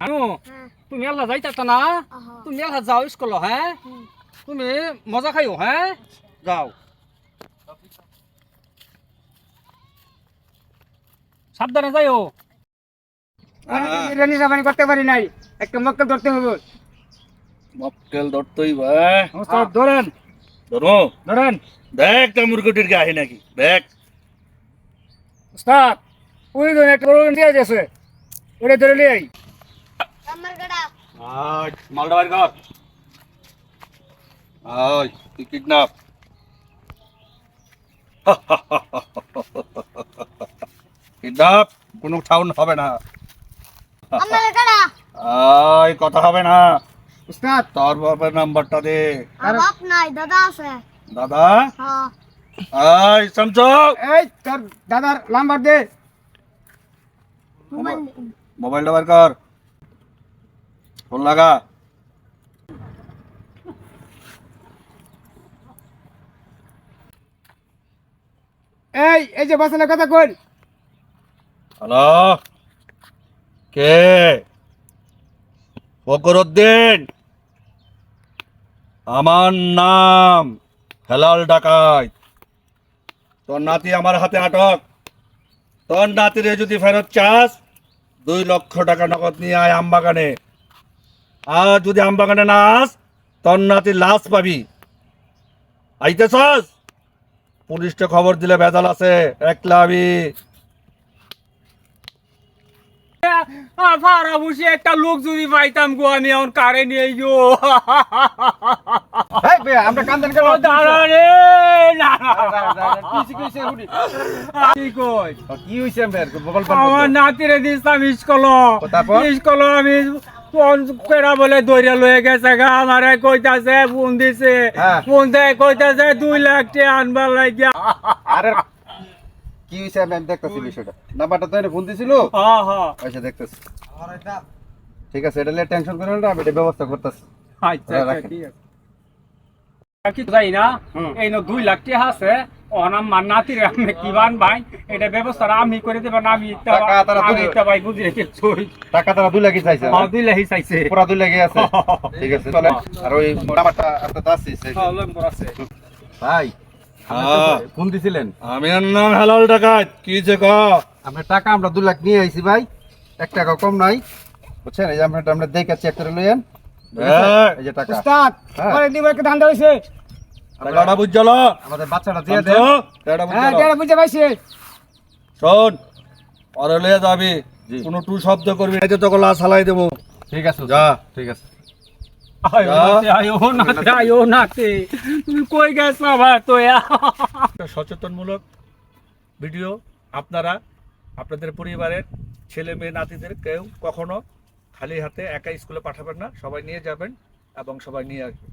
আনো তুমি মেলা যাইতা না তুমি মেলা যাও স্কুল হ্যাঁ তুমি মজা খাইও হ্যাঁ যাও সাবধানে যাইও রানী জামানি করতে পারি নাই একটা মক্কেল ধরতে হবে মক্কেল ধরতেই ধরেন ধরো ধরেন দেখ তা মুরগিটির গায়ে নাকি দেখ উস্তাদ ওই ধরে একটা বড় দিয়ে গেছে ওটা ধরে নিয়ে আই মালটা বাড়ি কর তুই কিডন্যাপ কিডন্যাপ কোনো ঠাউন হবে না কথা হবে না উস্তাদ তোর বাবার নাম্বারটা দে বাপ নাই দাদা আছে দাদা হ্যাঁ সমঝো এই তোর দাদার নাম্বার দে মোবাইলটা বার কর ফোন লাগা এই যে বাসনের কথা কই হ্যালো কে ফকরউদ্দিন আমার নাম হেলাল ডাকাত তোর নাতি আমার হাতে আটক তোর নাতিরে যদি ফেরত চাস 2 লক্ষ টাকা নগদ নিয়ে আয় আমবাগানে আর যদি আমবাগানে না আস তোর নাতির লাশ পাবি আইতেছস পুলিশকে খবর দিলে ভেজাল আছে একলা আমি ফারা বসে একটা লোক যদি পাইতাম গো আমি এখন কারে নিয়ে গো এই বে আমরা কান্দন কেন দাঁড়া রে না কি কই কি হইছে আমার মোবাইল আমার নাতিরে দিতাম স্কুল তারপর? স্কুল আমি ফোন কেরা বলে দৌড়ে লয়ে গেছে গা আমারে কইতাছে ফোন দিছে হ্যাঁ। ফোন দেয় কইতাছে 2 লাখ টাকা আনবার লাগিয়া আরে কি হইছে আমি দেখতেছি বিষয়টা নাম্বারটা তো এনে ফোন দিছিল হ্যাঁ হ্যাঁ আচ্ছা দেখতেছি ঠিক আছে এটা নিয়ে টেনশন করেন না আমি এটা ব্যবস্থা করতেছি আচ্ছা হ্যাঁ, আচ্ছা রাখেন। ঠিক আছে কি যাই না এই 2 লাখ টাকা আছে অনাম মান্নাতির আমি কিবান ভাই এটা ব্যবস্থা আমি করে দেব না আমি টাকা তারা আমি তুলে- ইতা ভাই বুঝি রেখে চই টাকা তারা 2 লাখই চাইছে না? 2 লাখই চাইছে পুরা 2 লাখই আছে ঠিক আছে চলে আর ওই নাম্বারটা আপনার দাসি আছে ভাই হ্যাঁ। ফোন দিছিলেন আমার নাম হেলাল ডাকাত কি যে ক আপনার টাকা আমরা 2 লাখ নিয়ে আইছি ভাই 1 টাকা কম নাই বুঝছেন এই যে আমরা দেখে চেক করে লইয়েন এই যে টাকা উস্তাদ হ্যাঁ। পরে দিবার কে ধান্দা হইছে টাকাটা বুঝল আমাদের বাচ্চাটা দিয়ে দেন টাকাটা হ্যাঁ বুঝল কেন বুঝতে পাইছি শোন পরে লয়ে যাবি জি। কোনো টু শব্দ করবি না যে তোকে লাশ হালাই দেবো ঠিক আছে যা ঠিক আছে আয়ো নাতে তুমি কই গেছো ভাই তো একটা সচেতনমূলক ভিডিও আপনারা আপনাদের পরিবারের ছেলে মেয়ে নাতিদের কেউ কখনো খালি হাতে একা স্কুলে পাঠাবেন না সবাই নিয়ে যাবেন এবং সবাই নিয়ে আসবেন